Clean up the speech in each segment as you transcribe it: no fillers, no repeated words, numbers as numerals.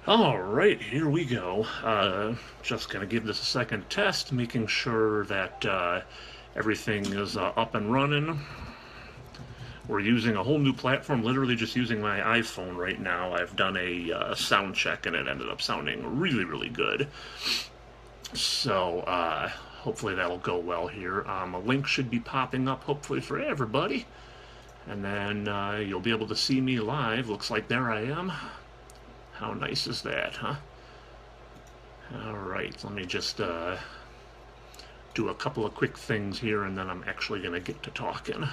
Alright, here we go. Just gonna give this a second test, making sure that everything is up and running. We're using a whole new platform, literally just using my iPhone right now. I've done a sound check and it ended up sounding really, really good. So, hopefully that'll go well here. A link should be popping up, hopefully, for everybody. And then you'll be able to see me live. Looks like there I am. How nice is that, huh? Alright, let me just do a couple of quick things here and then I'm actually going to get to talking.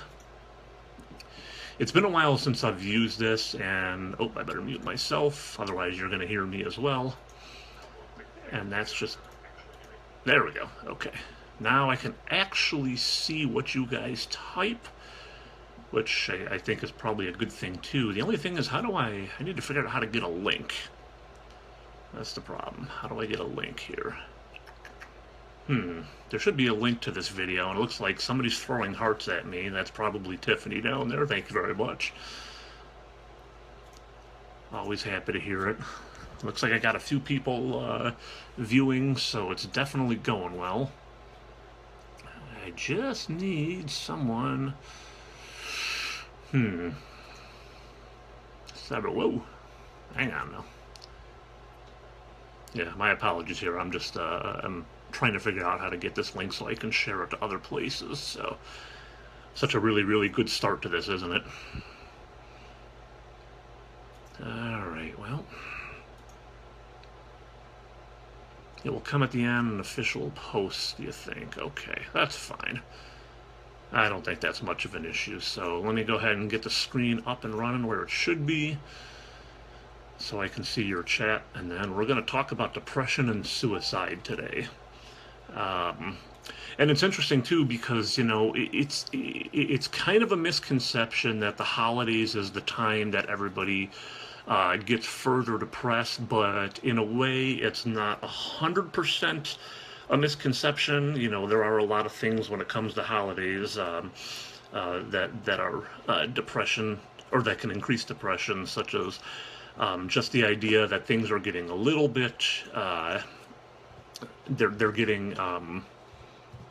It's been a while since I've used this, and oh, I better mute myself, otherwise you're going to hear me as well. And that's just... there we go. Okay. Now I can actually see what you guys type, which I think is probably a good thing too. The only thing is, how do I need to figure out how to get a link. That's the problem. How do I get a link here? There should be a link to this video, and it looks like somebody's throwing hearts at me. That's probably Tiffany down there. Thank you very much. Always happy to hear it. Looks like I got a few people viewing, so it's definitely going well. I just need someone... Whoa. Hang on now. Yeah, my apologies here. I'm just, I'm trying to figure out how to get this link so I can share it to other places. So, such a really, really good start to this, isn't it? Alright, well. It will come at the end, an official post, do you think? Okay, that's fine. I don't think that's much of an issue, so let me go ahead and get the screen up and running where it should be so I can see your chat, and then we're going to talk about depression and suicide today. And it's interesting too because, you know, it's kind of a misconception that the holidays is the time that everybody gets further depressed, but in a way it's not 100% a misconception. You know, there are a lot of things when it comes to holidays that are depression, or that can increase depression, such as just the idea that things are getting a little bit, they're getting, what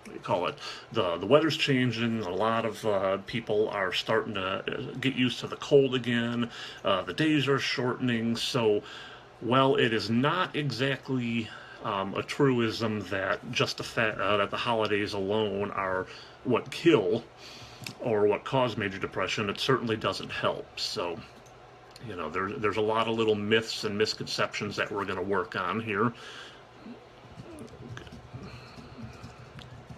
do you call it, the weather's changing, a lot of people are starting to get used to the cold again, the days are shortening, so while it is not exactly a truism that just the fact that the holidays alone are what kill or what cause major depression, it certainly doesn't help. So, you know, there's a lot of little myths and misconceptions that we're going to work on here.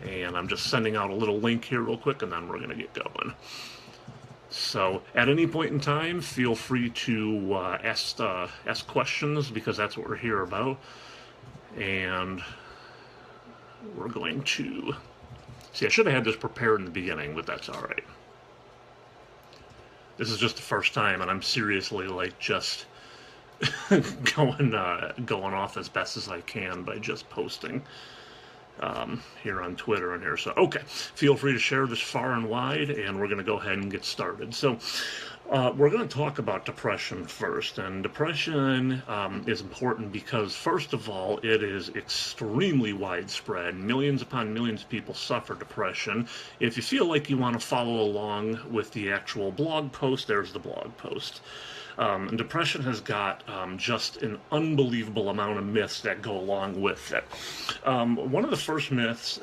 And I'm just sending out a little link here real quick, and then we're going to get going. So, at any point in time, feel free to ask questions, because that's what we're here about. And we're going to... see, I should have had this prepared in the beginning, but that's alright. This is just the first time, and I'm seriously, like, just going off as best as I can by just posting here on Twitter and here. So, okay, feel free to share this far and wide, and we're going to go ahead and get started. So, we're going to talk about depression first, and depression is important because, first of all, it is extremely widespread. Millions upon millions of people suffer depression. If you feel like you want to follow along with the actual blog post, there's the blog post. And depression has got just an unbelievable amount of myths that go along with it. One of the first myths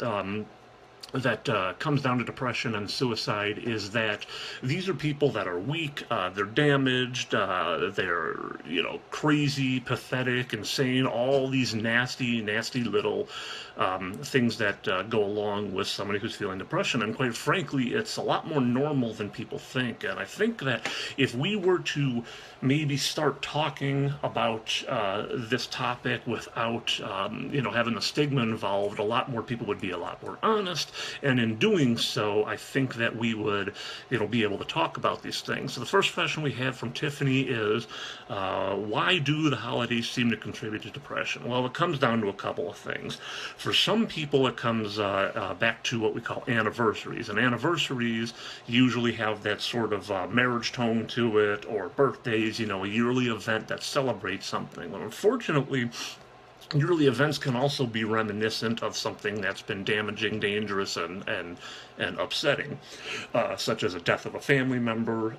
that comes down to depression and suicide is that these are people that are weak, they're damaged, they're, you know, crazy, pathetic, insane, all these nasty, nasty little things that go along with somebody who's feeling depression. And quite frankly, it's a lot more normal than people think. And I think that if we were to maybe start talking about this topic without, you know, having the stigma involved, a lot more people would be a lot more honest, And in doing so, I think that we would, be able to talk about these things. So the first question we have from Tiffany is, why do the holidays seem to contribute to depression? Well, it comes down to a couple of things. For some people, it comes back to what we call anniversaries. And anniversaries usually have that sort of marriage tone to it, or birthdays, a yearly event that celebrates something. Well, unfortunately, yearly events can also be reminiscent of something that's been damaging, dangerous, and upsetting, such as a death of a family member,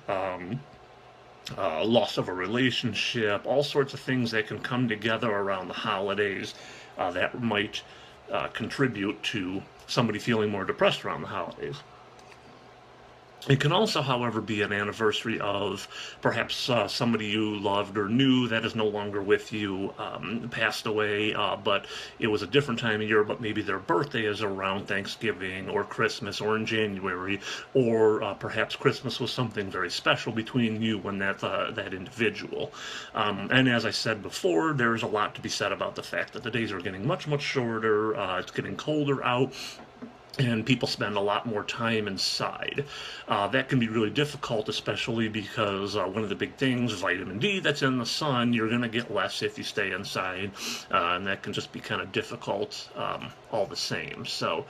loss of a relationship, all sorts of things that can come together around the holidays that might contribute to somebody feeling more depressed around the holidays. It can also, however, be an anniversary of perhaps somebody you loved or knew that is no longer with you, passed away, but it was a different time of year, but maybe their birthday is around Thanksgiving or Christmas or in January, or perhaps Christmas was something very special between you and that individual. And as I said before, there's a lot to be said about the fact that the days are getting much, much shorter, it's getting colder out, and people spend a lot more time inside. That can be really difficult, especially because one of the big things, vitamin D that's in the sun, you're going to get less if you stay inside, and that can just be kind of difficult all the same. So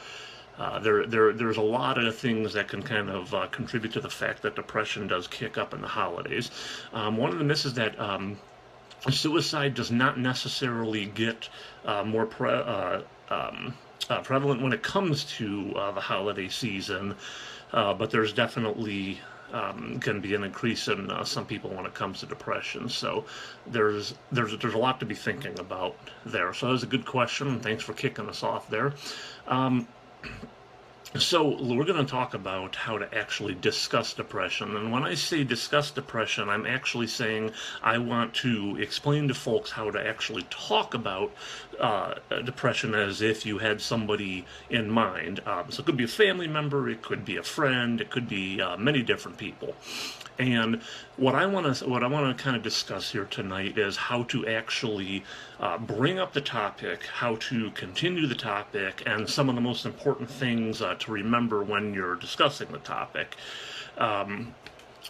there's a lot of things that can kind of contribute to the fact that depression does kick up in the holidays. One of them is that suicide does not necessarily get more prevalent when it comes to the holiday season, but there's definitely can be an increase in some people when it comes to depression. So there's a lot to be thinking about there. So that was a good question, and thanks for kicking us off there. So we're going to talk about how to actually discuss depression. And when I say discuss depression, I'm actually saying I want to explain to folks how to actually talk about depression as if you had somebody in mind. So it could be a family member, it could be a friend, it could be many different people. And what I want to kind of discuss here tonight is how to actually bring up the topic, how to continue the topic, and some of the most important things to remember when you're discussing the topic.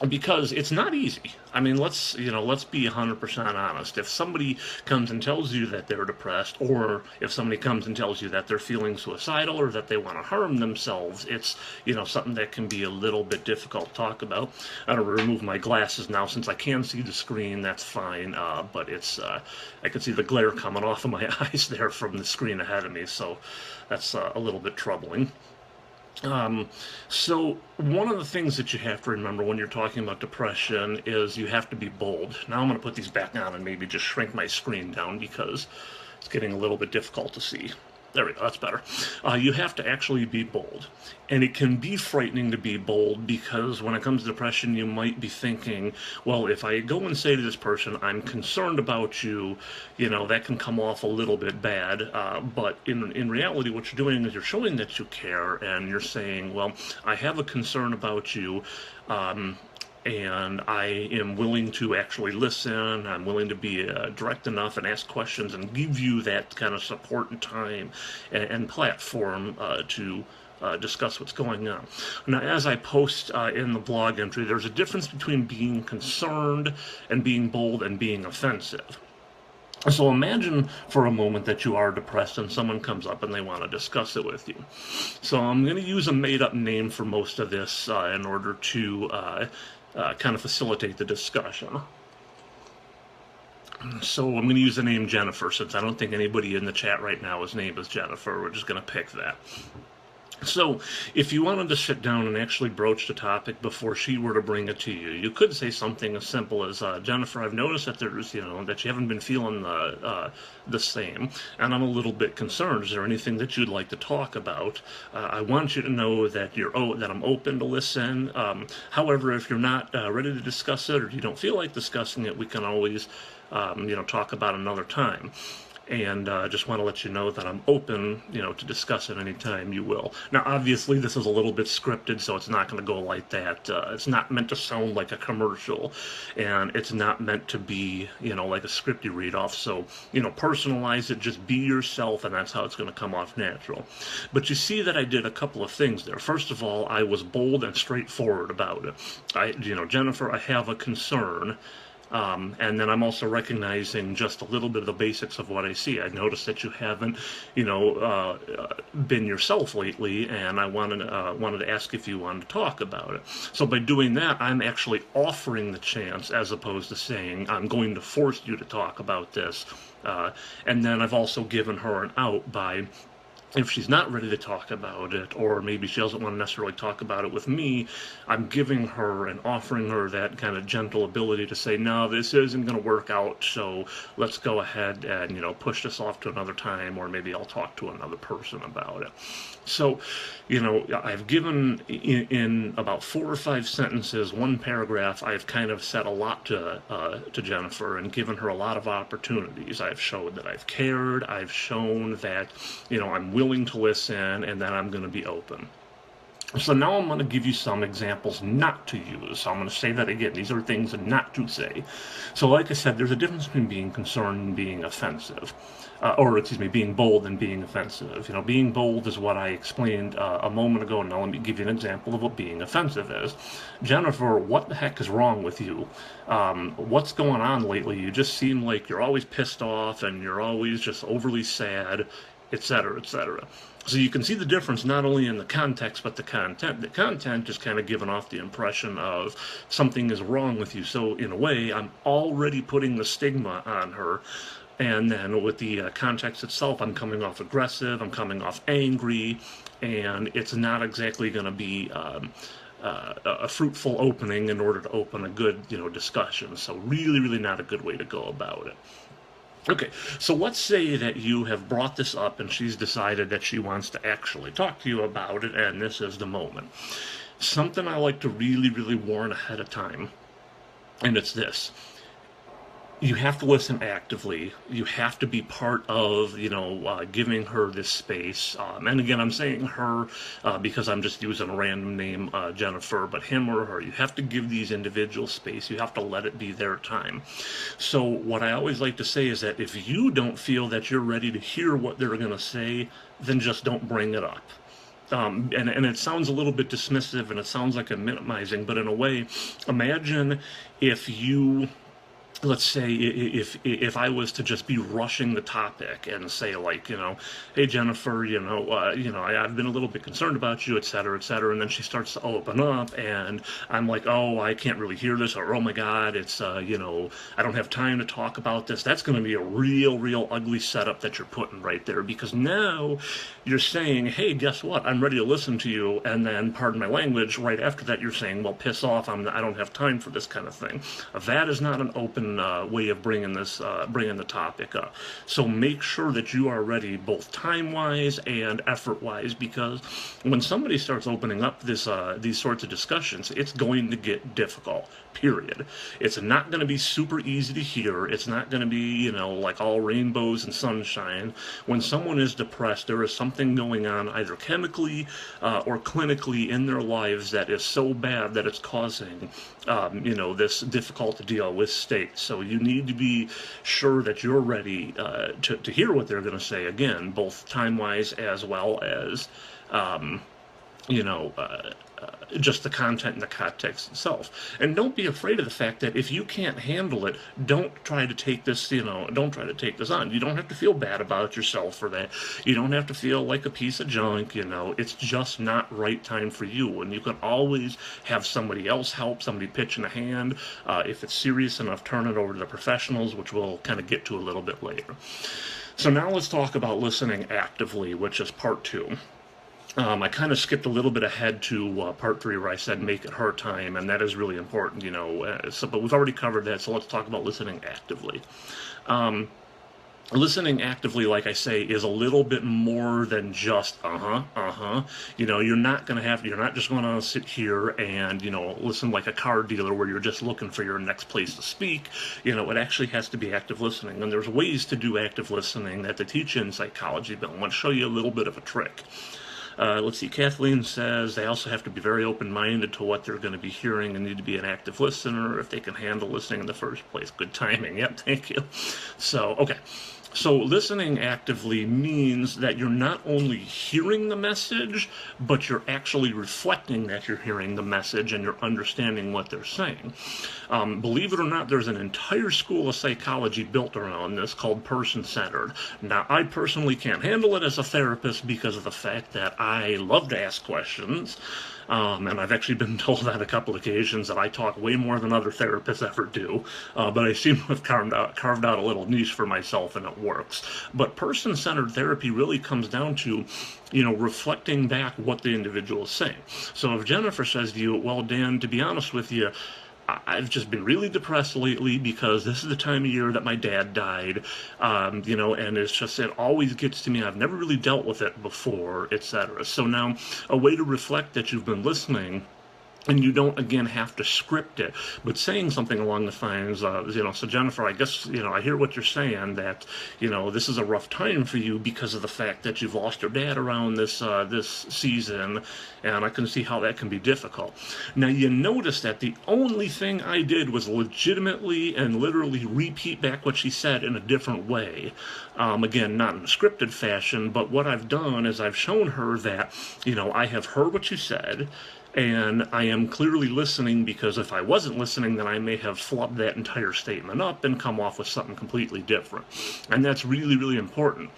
Because it's not easy. I mean, let's be 100% honest. If somebody comes and tells you that they're depressed, or if somebody comes and tells you that they're feeling suicidal or that they want to harm themselves, it's, something that can be a little bit difficult to talk about. I'm going to remove my glasses now since I can see the screen. That's fine, but it's, I can see the glare coming off of my eyes there from the screen ahead of me, so that's a little bit troubling. So one of the things that you have to remember when you're talking about depression is you have to be bold. Now I'm going to put these back on and maybe just shrink my screen down because it's getting a little bit difficult to see. There we go, that's better. You have to actually be bold. And it can be frightening to be bold because when it comes to depression, you might be thinking, well, if I go and say to this person, I'm concerned about you, that can come off a little bit bad. But in reality, what you're doing is you're showing that you care, and you're saying, well, I have a concern about you. And I am willing to actually listen. I'm willing to be direct enough and ask questions and give you that kind of support and time and platform to discuss what's going on. Now, as I post in the blog entry, there's a difference between being concerned and being bold and being offensive. So imagine for a moment that you are depressed and someone comes up and they want to discuss it with you. So I'm going to use a made-up name for most of this in order to kind of facilitate the discussion. So I'm going to use the name Jennifer, since I don't think anybody in the chat right now is named as Jennifer. We're just going to pick that. So if you wanted to sit down and actually broach the topic before she were to bring it to you, you could say something as simple as, Jennifer, I've noticed that there's, that you haven't been feeling the same, and I'm a little bit concerned. Is there anything that you'd like to talk about? I want you to know that that I'm open to listen. However, if you're not ready to discuss it, or you don't feel like discussing it, we can always, talk about another time. and just want to let you know that I'm open, to discuss it anytime you will. Now, obviously, this is a little bit scripted, so it's not going to go like that. It's not meant to sound like a commercial, and it's not meant to be, like a script you read off. So, personalize it, just be yourself, and that's how it's going to come off natural. But you see that I did a couple of things there. First of all, I was bold and straightforward about it. Jennifer, I have a concern. And then I'm also recognizing just a little bit of the basics of what I see. I noticed that you haven't, been yourself lately, and I wanted to ask if you wanted to talk about it. So by doing that, I'm actually offering the chance, as opposed to saying I'm going to force you to talk about this. And then I've also given her an out by, if she's not ready to talk about it, or maybe she doesn't want to necessarily talk about it with me, I'm giving her and offering her that kind of gentle ability to say, no, this isn't going to work out, so let's go ahead and, push this off to another time, or maybe I'll talk to another person about it. So, I've given in about 4 or 5 sentences, 1 paragraph, I've kind of said a lot to Jennifer and given her a lot of opportunities. I've showed that I've cared. I've shown that, I'm willing to listen, and that I'm going to be open. So now I'm going to give you some examples not to use. So I'm going to say that again. These are things not to say. So like I said, there's a difference between being concerned and being offensive. Being bold and being offensive. Being bold is what I explained a moment ago. Now let me give you an example of what being offensive is. Jennifer, what the heck is wrong with you? What's going on lately? You just seem like you're always pissed off, and you're always just overly sad, etc., etc. So you can see the difference not only in the context, but the content. The content is kind of giving off the impression of something is wrong with you. So in a way, I'm already putting the stigma on her. And then with the context itself, I'm coming off aggressive, I'm coming off angry, and it's not exactly going to be a fruitful opening in order to open a good, discussion. So really, really not a good way to go about it. Okay, so let's say that you have brought this up and she's decided that she wants to actually talk to you about it, and this is the moment. Something I like to really, really warn ahead of time, and it's this. You have to listen actively. You have to be part of, giving her this space. And again, I'm saying her because I'm just using a random name, Jennifer, but him or her. You have to give these individuals space. You have to let it be their time. So what I always like to say is that if you don't feel that you're ready to hear what they're going to say, then just don't bring it up. And it sounds a little bit dismissive, and it sounds like I'm minimizing, but in a way, imagine if you... Let's say if I was to just be rushing the topic and say, like, hey, Jennifer, I've been a little bit concerned about you, et cetera, and then she starts to open up, and I'm like, oh, I can't really hear this, or oh my God, it's, I don't have time to talk about this. That's going to be a real ugly setup that you're putting right there, because now you're saying, hey, guess what? I'm ready to listen to you, and then, pardon my language, right after that you're saying, well, piss off, I don't have time for this kind of thing. That is not an open way of bringing the topic up. So make sure that you are ready, both time-wise and effort-wise, because when somebody starts opening up these sorts of discussions, it's going to get difficult. Period. It's not going to be super easy to hear. It's not going to be, like all rainbows and sunshine. When someone is depressed, there is something going on either chemically or clinically in their lives that is so bad that it's causing, this difficult to deal with state. So you need to be sure that you're ready to hear what they're going to say, again, both time-wise as well as, just the content and the context itself. And don't be afraid of the fact that if you can't handle it, don't try to take this, don't try to take this on. You don't have to feel bad about yourself for that. You don't have to feel like a piece of junk, It's just not right time for you. And you can always have somebody else help, somebody pitch in a hand. If it's serious enough, turn it over to the professionals, which we'll kind of get to a little bit later. So now let's talk about listening actively, which is part 2. I kind of skipped a little bit ahead to part 3 where I said make it her time, and that is really important, but we've already covered that, so let's talk about listening actively. Listening actively, like I say, is a little bit more than just you're not just going to sit here and listen like a car dealer where you're just looking for your next place to speak. It actually has to be active listening, and there's ways to do active listening that they teach in psychology, but I want to show you a little bit of a trick. Let's see, Kathleen says they also have to be very open-minded to what they're going to be hearing and need to be an active listener if they can handle listening in the first place. Good timing. Yep, thank you. So, okay. So listening actively means that you're not only hearing the message, but you're actually reflecting that you're hearing the message and you're understanding what they're saying. Believe it or not, there's an entire school of psychology built around this called person-centered. Now, I personally can't handle it as a therapist because of the fact that I love to ask questions. And I've actually been told on a couple occasions that I talk way more than other therapists ever do, but I seem to have carved out a little niche for myself, and it works. But person-centered therapy really comes down to, reflecting back what the individual is saying. So if Jennifer says to you, well, Dan, to be honest with you, I've just been really depressed lately because this is the time of year that my dad died, and it's just, it always gets to me. I've never really dealt with it before, etc. So now, a way to reflect that you've been listening, and you don't, again, have to script it, but saying something along the lines, so Jennifer, I guess, I hear what you're saying, that, this is a rough time for you because of the fact that you've lost your dad around this season, and I can see how that can be difficult. Now, you notice that the only thing I did was legitimately and literally repeat back what she said in a different way. Again, not in a scripted fashion, but what I've done is I've shown her that, I have heard what you said, and I am clearly listening, because if I wasn't listening, then I may have flubbed that entire statement up and come off with something completely different. And that's really, really important.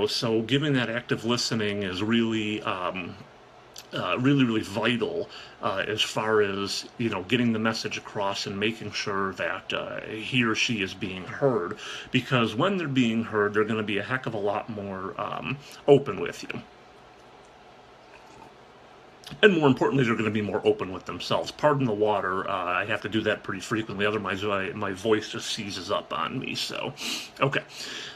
So giving that active listening is really, really vital as far as, getting the message across and making sure that he or she is being heard. Because when they're being heard, they're going to be a heck of a lot more open with you. And more importantly, they're going to be more open with themselves. Pardon the water. I have to do that pretty frequently. Otherwise, my voice just seizes up on me. So, okay.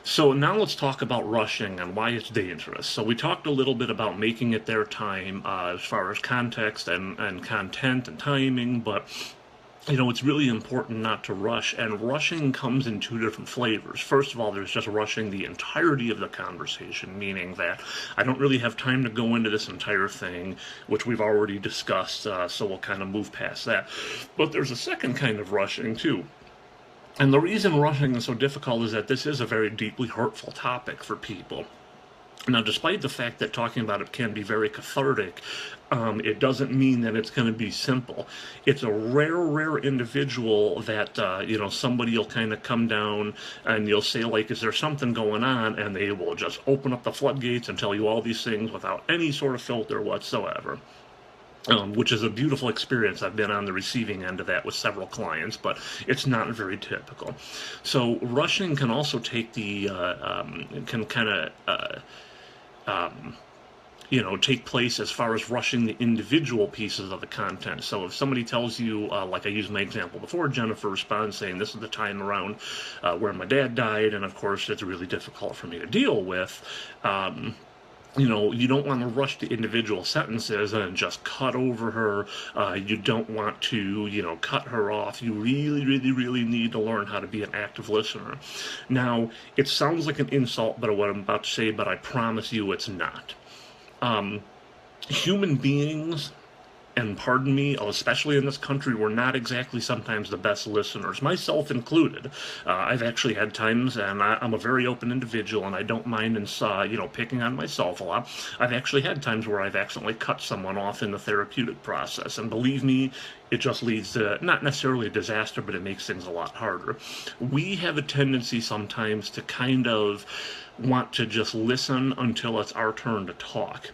So now let's talk about rushing and why it's dangerous. So we talked a little bit about making it their time as far as context and content and timing, but it's really important not to rush, and rushing comes in two different flavors. First of all, there's just rushing the entirety of the conversation, meaning that I don't really have time to go into this entire thing, which we've already discussed, so we'll kind of move past that. But there's a second kind of rushing, too. And the reason rushing is so difficult is that this is a very deeply hurtful topic for people. Now, despite the fact that talking about it can be very cathartic, it doesn't mean that it's going to be simple. It's a rare individual that, somebody will kind of come down and you'll say, like, is there something going on? And they will just open up the floodgates and tell you all these things without any sort of filter whatsoever. Which is a beautiful experience. I've been on the receiving end of that with several clients, but it's not very typical. So rushing can also take take place as far as rushing the individual pieces of the content. So if somebody tells you, like I used my example before, Jennifer responds saying, this is the time around where my dad died, and of course it's really difficult for me to deal with, you don't want to rush the individual sentences and just cut over her. You don't want to, cut her off. You really need to learn how to be an active listener. Now, it sounds like an insult, but what I'm about to say, but I promise you it's not. Human beings, and pardon me, especially in this country, we're not exactly sometimes the best listeners, myself included. I've actually had times, and I'm a very open individual, and I don't mind picking on myself a lot. I've actually had times where I've accidentally cut someone off in the therapeutic process, and believe me, it just leads to not necessarily a disaster, but it makes things a lot harder. We have a tendency sometimes to kind of want to just listen until it's our turn to talk.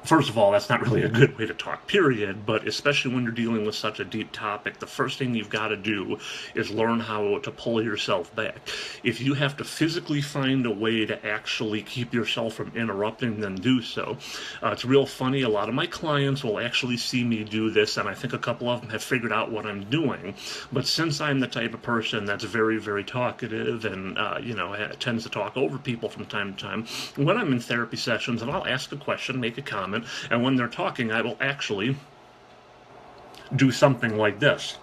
First of all, that's not really a good way to talk, period, but especially when you're dealing with such a deep topic, the first thing you've got to do is learn how to pull yourself back. If you have to physically find a way to actually keep yourself from interrupting, then do so. It's real funny. A lot of my clients will actually see me do this, and I think a couple of them have figured out what I'm doing. But since I'm the type of person that's very, very talkative and, tends to talk over people from time to time, when I'm in therapy sessions, and I'll ask a question, make a comment, and when they're talking, I will actually do something like this.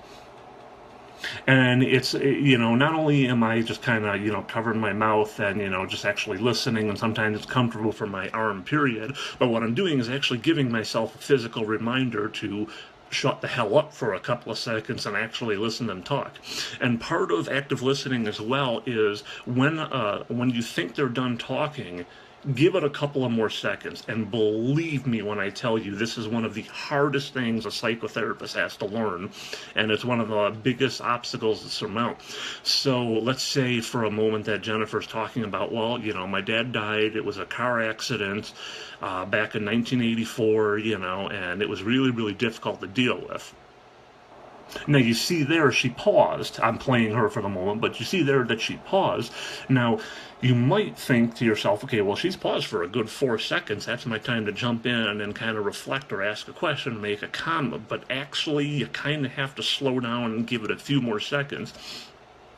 And it's, not only am I just kind of, covering my mouth and, just actually listening, and sometimes it's comfortable for my arm, period, but what I'm doing is actually giving myself a physical reminder to shut the hell up for a couple of seconds and actually listen to them talk. And part of active listening as well is when you think they're done talking, give it a couple of more seconds. And believe me when I tell you, this is one of the hardest things a psychotherapist has to learn, and it's one of the biggest obstacles to surmount. So let's say for a moment that Jennifer's talking about, well, my dad died, it was a car accident back in 1984, and it was really, really difficult to deal with. Now, you see there she paused. I'm playing her for the moment, but you see there that she paused. Now, you might think to yourself, okay, well, she's paused for a good 4 seconds. That's my time to jump in and kind of reflect or ask a question, make a comment. But actually, you kind of have to slow down and give it a few more seconds.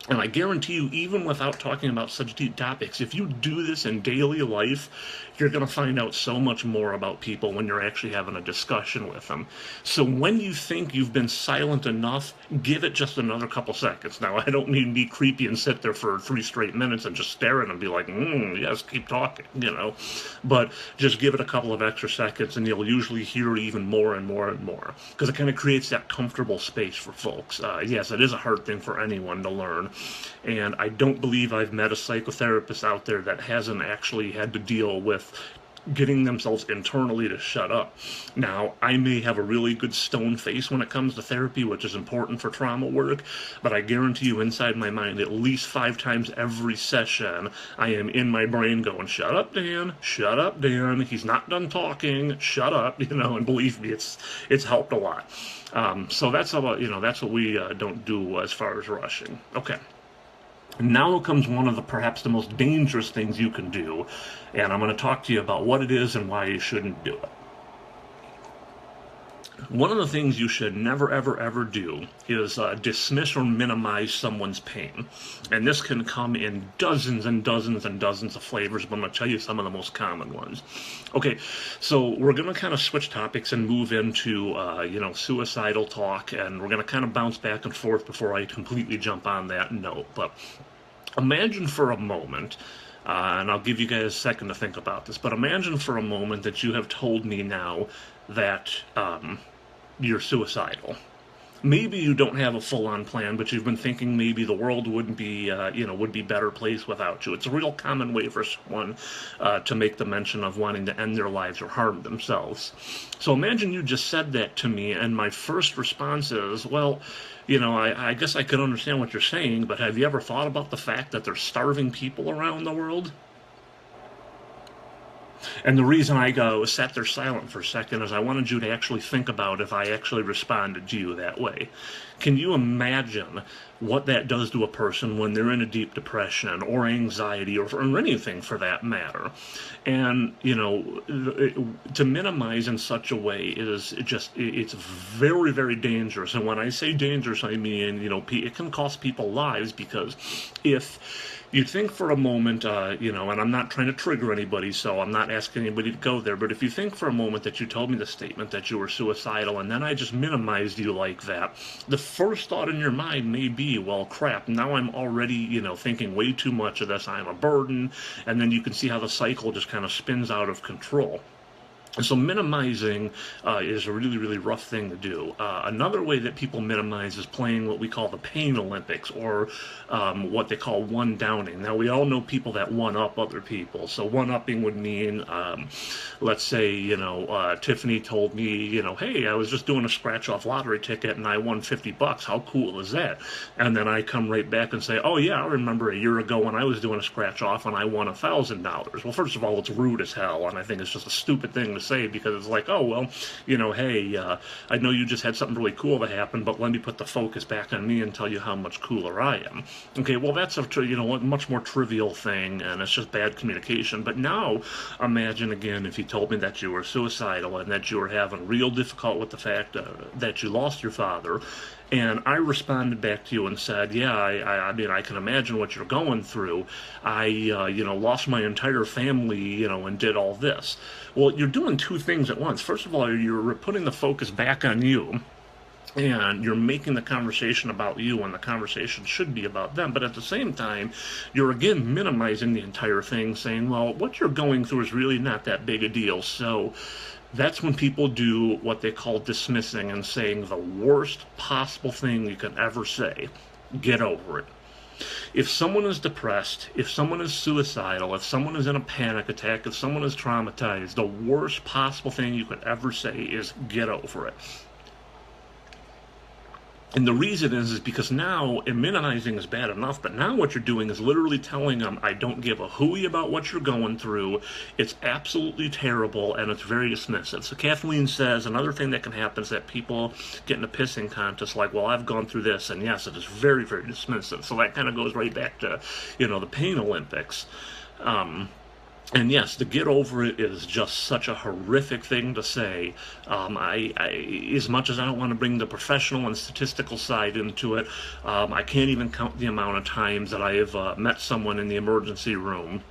And I guarantee you, even without talking about such deep topics, if you do this in daily life, you're going to find out so much more about people when you're actually having a discussion with them. So when you think you've been silent enough, give it just another couple seconds. Now, I don't mean be creepy and sit there for 3 straight minutes and just stare at them and be like, yes, keep talking, But just give it a couple of extra seconds, and you'll usually hear even more and more and more, because it kind of creates that comfortable space for folks. Yes, it is a hard thing for anyone to learn. And I don't believe I've met a psychotherapist out there that hasn't actually had to deal with getting themselves internally to shut up. Now, I may have a really good stone face when it comes to therapy, which is important for trauma work, but I guarantee you inside my mind, at least 5 times every session, I am in my brain going, shut up, Dan, he's not done talking, shut up, and believe me, it's helped a lot. So that's what we don't do as far as rushing. Okay. Now comes one of perhaps the most dangerous things you can do, and I'm going to talk to you about what it is and why you shouldn't do it. One of the things you should never, ever, ever do is dismiss or minimize someone's pain. And this can come in dozens and dozens and dozens of flavors, but I'm going to tell you some of the most common ones. Okay, so we're going to kind of switch topics and move into, suicidal talk, and we're going to kind of bounce back and forth before I completely jump on that note. But imagine for a moment, and I'll give you guys a second to think about this, but imagine for a moment that you have told me now that you're suicidal. Maybe you don't have a full-on plan, but you've been thinking maybe the world wouldn't be, would be a better place without you. It's a real common way for someone to make the mention of wanting to end their lives or harm themselves. So imagine you just said that to me, and my first response is, well, I guess I could understand what you're saying, but have you ever thought about the fact that there's starving people around the world? And the reason I sat there silent for a second is I wanted you to actually think about if I actually responded to you that way. Can you imagine what that does to a person when they're in a deep depression or anxiety or anything for that matter? And, to minimize in such a way it's very, very dangerous. And when I say dangerous, I mean, it can cost people lives, because if you think for a moment, and I'm not trying to trigger anybody, so I'm not asking anybody to go there, but if you think for a moment that you told me the statement that you were suicidal, and then I just minimized you like that, the first thought in your mind may be, well, crap, now I'm already, thinking way too much of this, I'm a burden, and then you can see how the cycle just kind of spins out of control. So minimizing is a really, really rough thing to do. Another way that people minimize is playing what we call the pain Olympics, or what they call one-downing. Now, we all know people that one-up other people. So one-upping would mean, let's say, Tiffany told me, hey, I was just doing a scratch-off lottery ticket and I won $50. How cool is that? And then I come right back and say, oh yeah, I remember a year ago when I was doing a scratch-off and I won $1,000. Well, first of all, it's rude as hell, and I think it's just a stupid thing to say, because it's like, oh, well, hey, I know you just had something really cool to happen, but let me put the focus back on me and tell you how much cooler I am. Okay, well, that's a much more trivial thing, and it's just bad communication. But now, imagine again if you told me that you were suicidal and that you were having real difficult with the fact that you lost your father, and I responded back to you and said, yeah, I mean, I can imagine what you're going through. I, lost my entire family, and did all this. Well, you're doing two things at once. First of all, you're putting the focus back on you, and you're making the conversation about you when the conversation should be about them. But at the same time, you're again minimizing the entire thing, saying, well, what you're going through is really not that big a deal. So that's when people do what they call dismissing and saying the worst possible thing you can ever say: get over it. If someone is depressed, if someone is suicidal, if someone is in a panic attack, if someone is traumatized, the worst possible thing you could ever say is get over it. And the reason is because now, minimizing is bad enough, but now what you're doing is literally telling them, I don't give a hooey about what you're going through. It's absolutely terrible, and it's very dismissive. So Kathleen says another thing that can happen is that people get in a pissing contest like, well, I've gone through this, and yes, it is very, very dismissive. So that kind of goes right back to, the Pain Olympics. And yes, to get over it is just such a horrific thing to say. I as much as I don't want to bring the professional and statistical side into it, I can't even count the amount of times that I have met someone in the emergency room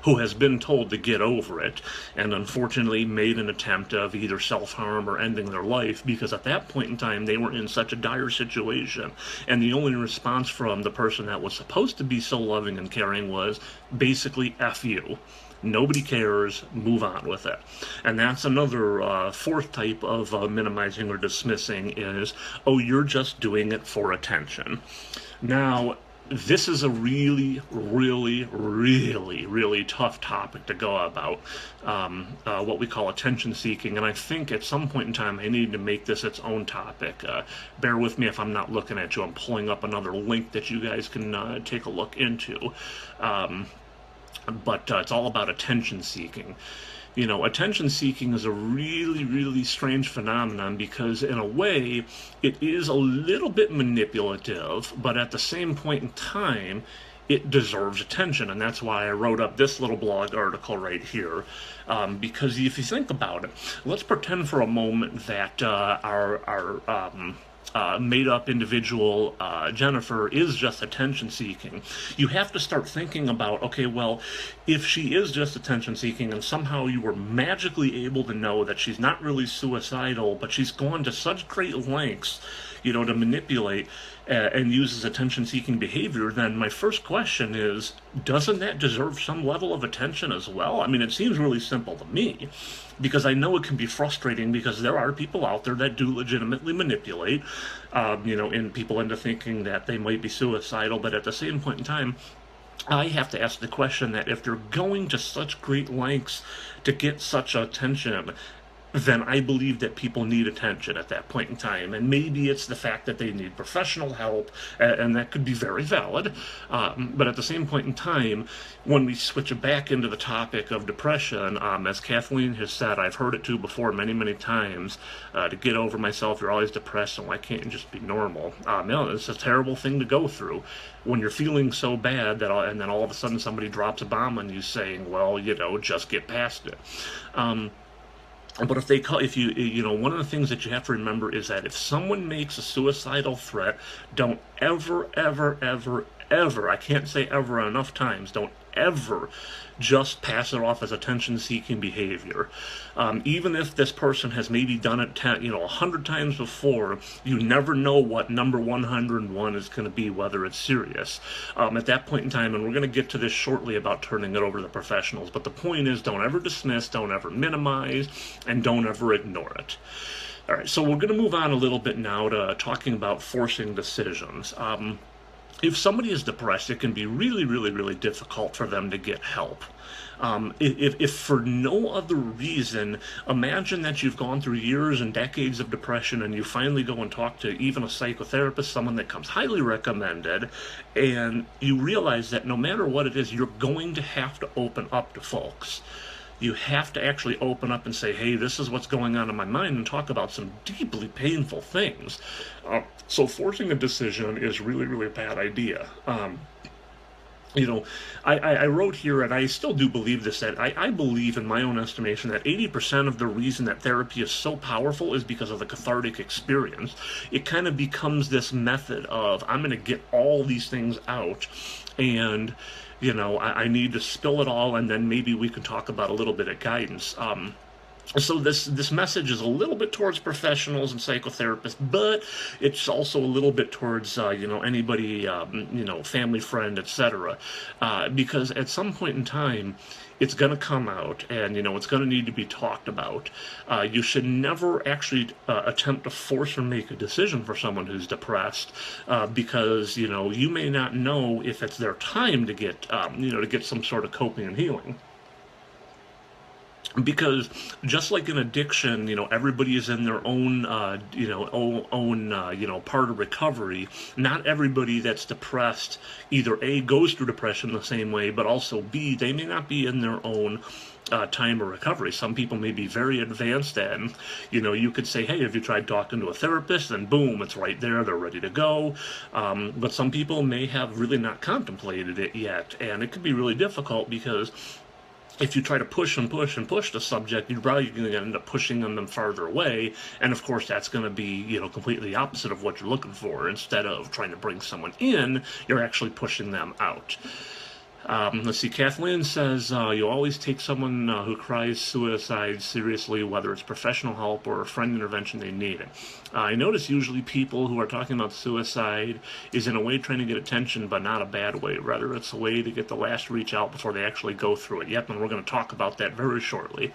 who has been told to get over it, and unfortunately made an attempt of either self-harm or ending their life, because at that point in time they were in such a dire situation, and the only response from the person that was supposed to be so loving and caring was basically F you. Nobody cares, move on with it. And that's another fourth type of minimizing or dismissing is, oh, you're just doing it for attention. Now, this is a really, really, really, really tough topic to go about, what we call attention seeking, and I think at some point in time I need to make this its own topic. Bear with me if I'm not looking at you. I'm pulling up another link that you guys can take a look into, but it's all about attention seeking. Attention seeking is a really, really strange phenomenon, because in a way it is a little bit manipulative, but at the same point in time it deserves attention, and that's why I wrote up this little blog article right here, because if you think about it, let's pretend for a moment that our made-up individual, Jennifer, is just attention-seeking. You have to start thinking about, okay, well, if she is just attention-seeking and somehow you were magically able to know that she's not really suicidal, but she's gone to such great lengths, to manipulate and uses attention-seeking behavior, then my first question is, doesn't that deserve some level of attention as well? I mean, it seems really simple to me, because I know it can be frustrating, because there are people out there that do legitimately manipulate, and people into thinking that they might be suicidal, but at the same point in time, I have to ask the question that if they're going to such great lengths to get such attention, then I believe that people need attention at that point in time. And maybe it's the fact that they need professional help, and that could be very valid. But at the same point in time, when we switch it back into the topic of depression, as Kathleen has said, I've heard it too before many, many times, to get over myself, you're always depressed, and why can't you just be normal? It's a terrible thing to go through. When you're feeling so bad, and then all of a sudden somebody drops a bomb on you saying, well, just get past it. But one of the things that you have to remember is that if someone makes a suicidal threat, don't ever, ever, ever, ever, I can't say ever enough times, don't ever just pass it off as attention-seeking behavior. Even if this person has maybe done it 100 times before, you never know what number 101 is going to be, whether it's serious. At that point in time, and we're going to get to this shortly about turning it over to the professionals, but the point is, don't ever dismiss, don't ever minimize, and don't ever ignore it. All right, so we're going to move on a little bit now to talking about forcing decisions. if somebody is depressed, it can be really, really, really difficult for them to get help. If for no other reason, imagine that you've gone through years and decades of depression and you finally go and talk to even a psychotherapist, someone that comes highly recommended, and you realize that no matter what it is, you're going to have to open up to folks. You have to actually open up and say, hey, this is what's going on in my mind, and talk about some deeply painful things. So forcing a decision is really, really a bad idea. You know, I wrote here, and I still do believe this, that I believe, in my own estimation, that 80% of the reason that therapy is so powerful is because of the cathartic experience. It kind of becomes this method of, I'm going to get all these things out, and, you know, I need to spill it all, and then maybe we can talk about a little bit of guidance. So this message is a little bit towards professionals and psychotherapists, but it's also a little bit towards you know, anybody, you know, family, friend, etc. Because at some point in time, it's going to come out, and you know, it's going to need to be talked about. You should never actually attempt to force or make a decision for someone who's depressed, because you know, you may not know if it's their time to get you know, to get some sort of coping and healing. Because just like in addiction, you know, everybody is in their own, you know, you know, part of recovery. Not everybody that's depressed either A, goes through depression the same way, but also B, they may not be in their own time of recovery. Some people may be very advanced, and you know, you could say, hey, have you tried talking to a therapist? And boom, it's right there, they're ready to go. But some people may have really not contemplated it yet, and it could be really difficult, because if you try to push and push and push the subject, you're probably going to end up pushing them farther away, and of course that's going to be, you know, completely opposite of what you're looking for. Instead of trying to bring someone in, you're actually pushing them out. Let's see, Kathleen says, you always take someone who cries suicide seriously, whether it's professional help or a friend intervention, they need it. I notice usually people who are talking about suicide is in a way trying to get attention, but not a bad way. Rather, it's a way to get the last reach out before they actually go through it. Yep, and we're going to talk about that very shortly.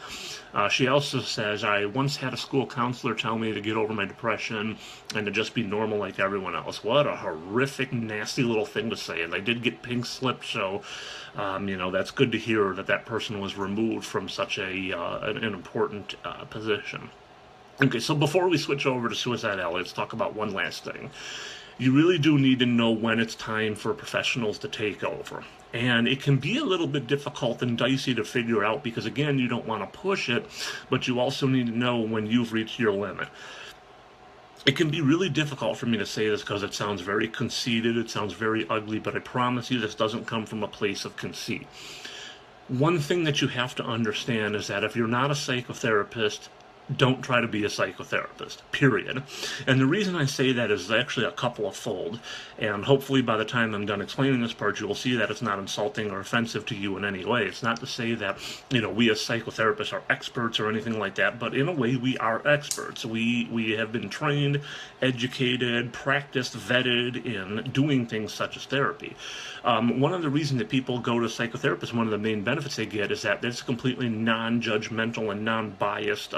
She also says, I once had a school counselor tell me to get over my depression and to just be normal like everyone else. What a horrific, nasty little thing to say. And I did get pink slip, so you know, that's good to hear that that person was removed from such an important position. Okay, so before we switch over to suicidality, let's talk about one last thing. You really do need to know when it's time for professionals to take over. And it can be a little bit difficult and dicey to figure out, because again, you don't want to push it, but you also need to know when you've reached your limit. It can be really difficult for me to say this because it sounds very conceited, it sounds very ugly, but I promise you this doesn't come from a place of conceit. One thing that you have to understand is that if you're not a psychotherapist, don't try to be a psychotherapist, period. And the reason I say that is actually a couple of fold, and hopefully by the time I'm done explaining this part, you will see that it's not insulting or offensive to you in any way. It's not to say that, you know, we as psychotherapists are experts or anything like that, but in a way we are experts. We have been trained, educated, practiced, vetted in doing things such as therapy. One of the reasons that people go to psychotherapists, one of the main benefits they get, is that it's a completely non-judgmental and non-biased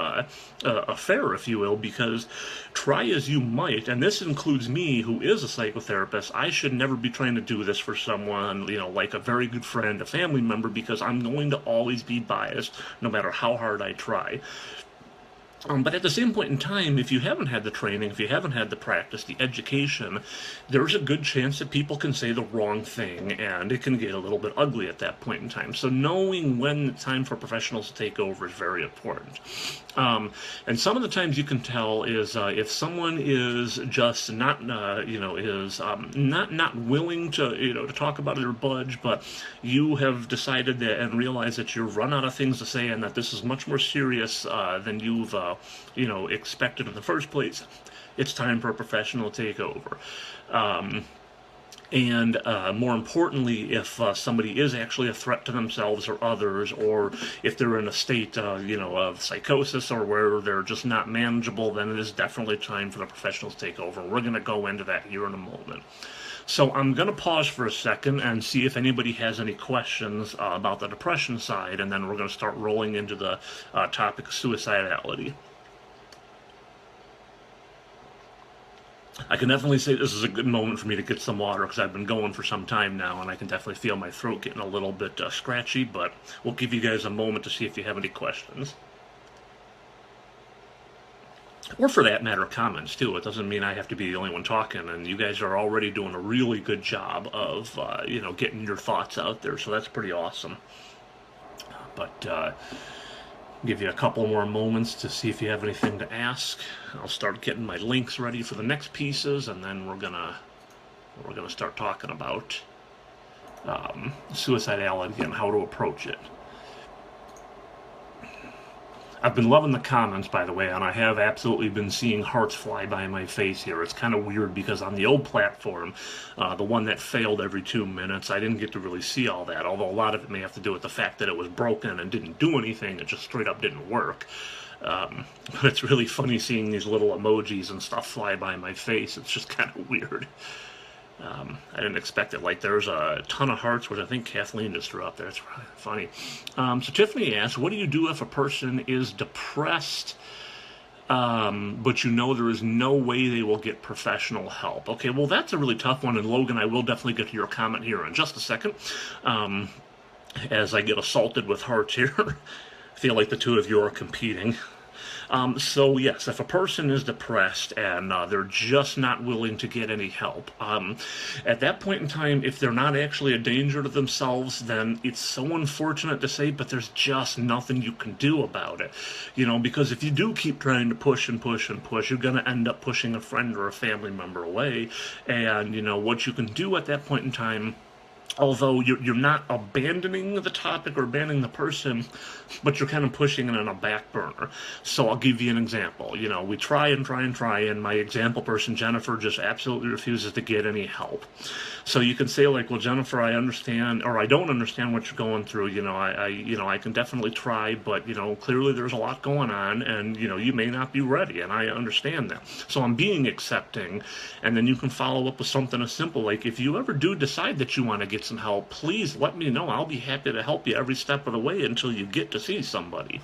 affair, if you will, because try as you might, and this includes me, who is a psychotherapist, I should never be trying to do this for someone, you know, like a very good friend, a family member, because I'm going to always be biased, no matter how hard I try. But at the same point in time, if you haven't had the training, if you haven't had the practice, the education, there's a good chance that people can say the wrong thing, and it can get a little bit ugly at that point in time. So knowing when it's time for professionals to take over is very important. And some of the times you can tell is if someone is just not, you know, is not willing to, you know, to talk about it or budge, but you have decided that and realized that you've run out of things to say, and that this is much more serious than you've you know, expected in the first place. It's time for a professional takeover. And more importantly, if somebody is actually a threat to themselves or others, or if they're in a state, you know, of psychosis, or where they're just not manageable, then it is definitely time for the professionals to take over. We're going to go into that here in a moment. So I'm going to pause for a second and see if anybody has any questions about the depression side, and then we're going to start rolling into the topic of suicidality. I can definitely say this is a good moment for me to get some water because I've been going for some time now, and I can definitely feel my throat getting a little bit scratchy, but we'll give you guys a moment to see if you have any questions. Or for that matter, comments too. It doesn't mean I have to be the only one talking, and you guys are already doing a really good job of, getting your thoughts out there, so that's pretty awesome. But give you a couple more moments to see if you have anything to ask. I'll start getting my links ready for the next pieces, and then we're gonna start talking about suicidality and how to approach it. I've been loving the comments, by the way, and I have absolutely been seeing hearts fly by my face here. It's kind of weird because on the old platform, the one that failed every 2 minutes, I didn't get to really see all that, although a lot of it may have to do with the fact that it was broken and didn't do anything. It just straight up didn't work. But it's really funny seeing these little emojis and stuff fly by my face. It's just kind of weird. I didn't expect it. Like, there's a ton of hearts, which I think Kathleen just threw up there. It's funny. So Tiffany asks, what do you do if a person is depressed, but you know there is no way they will get professional help? Okay, well, that's a really tough one, and Logan, I will definitely get to your comment here in just a second, as I get assaulted with hearts here. I feel like the two of you are competing. So yes, if a person is depressed and they're just not willing to get any help, at that point in time, if they're not actually a danger to themselves, then it's so unfortunate to say, but there's just nothing you can do about it. Because if you do keep trying to push and push and push, you're going to end up pushing a friend or a family member away. And, what you can do at that point in time, although you're not abandoning the topic or abandoning the person, but you're kind of pushing it on a back burner. So I'll give you an example. We try and try and try, and my example person, Jennifer, just absolutely refuses to get any help. So you can say, like, well, Jennifer, I understand, or I don't understand what you're going through. I can definitely try, but, clearly there's a lot going on, and, you may not be ready, and I understand that. So I'm being accepting, and then you can follow up with something as simple, like, if you ever do decide that you want to get some help, please let me know. I'll be happy to help you every step of the way until you get to see somebody.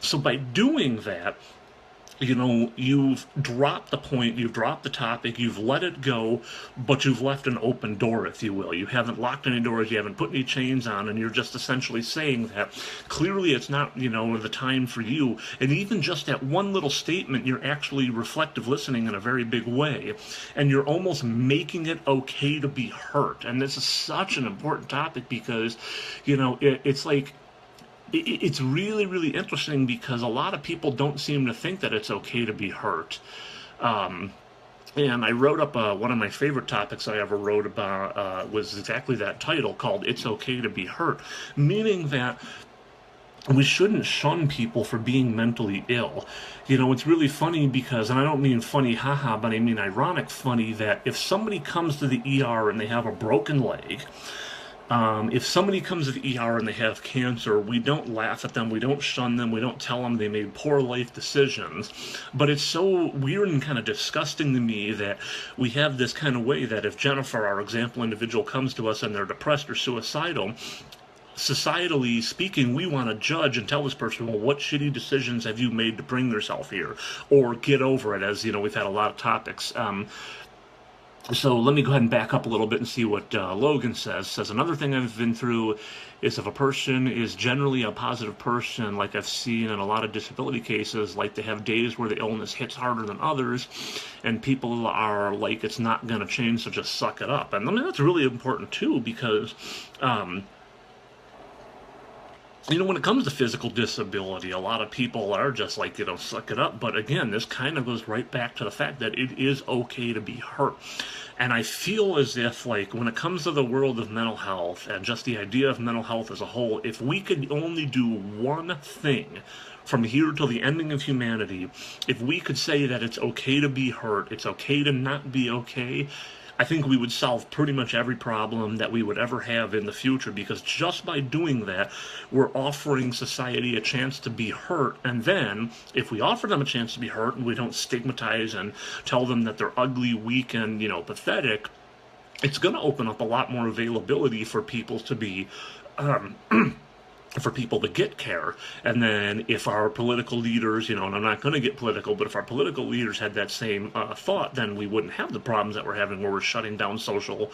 So by doing that, you've dropped the point, you've dropped the topic, you've let it go, but you've left an open door, if you will. You haven't locked any doors, you haven't put any chains on, and you're just essentially saying that clearly it's not, the time for you. And even just that one little statement, you're actually reflective listening in a very big way. And you're almost making it okay to be hurt. And this is such an important topic because, it's like, it's really, really interesting because a lot of people don't seem to think that it's okay to be hurt. And I wrote up one of my favorite topics I ever wrote about was exactly that title, called It's Okay to Be Hurt, meaning that we shouldn't shun people for being mentally ill. It's really funny because, and I don't mean funny haha, but I mean ironic funny, that if somebody comes to the ER and they have a broken leg, if somebody comes to the ER and they have cancer, we don't laugh at them, we don't shun them, we don't tell them they made poor life decisions. But it's so weird and kind of disgusting to me that we have this kind of way that if Jennifer, our example individual, comes to us and they're depressed or suicidal, societally speaking, we want to judge and tell this person, well, what shitty decisions have you made to bring yourself here? Or get over it, as, we've had a lot of topics. So let me go ahead and back up a little bit and see what Logan says. Another thing I've been through is if a person is generally a positive person, like I've seen in a lot of disability cases, like they have days where the illness hits harder than others, and people are like, it's not going to change, so just suck it up. And I mean, that's really important too, because when it comes to physical disability, a lot of people are just like, suck it up. But again, this kind of goes right back to the fact that it is okay to be hurt. And I feel as if, like, when it comes to the world of mental health and just the idea of mental health as a whole, if we could only do one thing from here till the ending of humanity, if we could say that it's okay to be hurt, it's okay to not be okay, I think we would solve pretty much every problem that we would ever have in the future, because just by doing that, we're offering society a chance to be hurt. And then, if we offer them a chance to be hurt and we don't stigmatize and tell them that they're ugly, weak, and, pathetic, it's going to open up a lot more availability for people to be for people to get care. And then if our political leaders, and I'm not going to get political, but if our political leaders had that same thought, then we wouldn't have the problems that we're having where we're shutting down social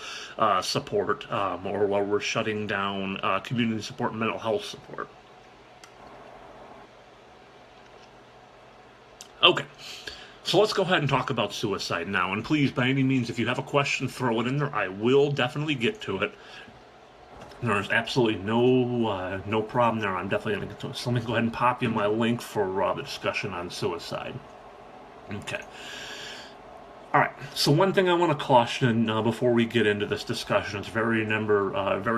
support, or where we're shutting down community support and mental health support. Okay. So let's go ahead and talk about suicide now. And please, by any means, if you have a question, throw it in there. I will definitely get to it. There's absolutely no problem there. I'm definitely going to get to it. So let me go ahead and pop you my link for the discussion on suicide. Okay. All right. So one thing I want to caution before we get into this discussion, it's very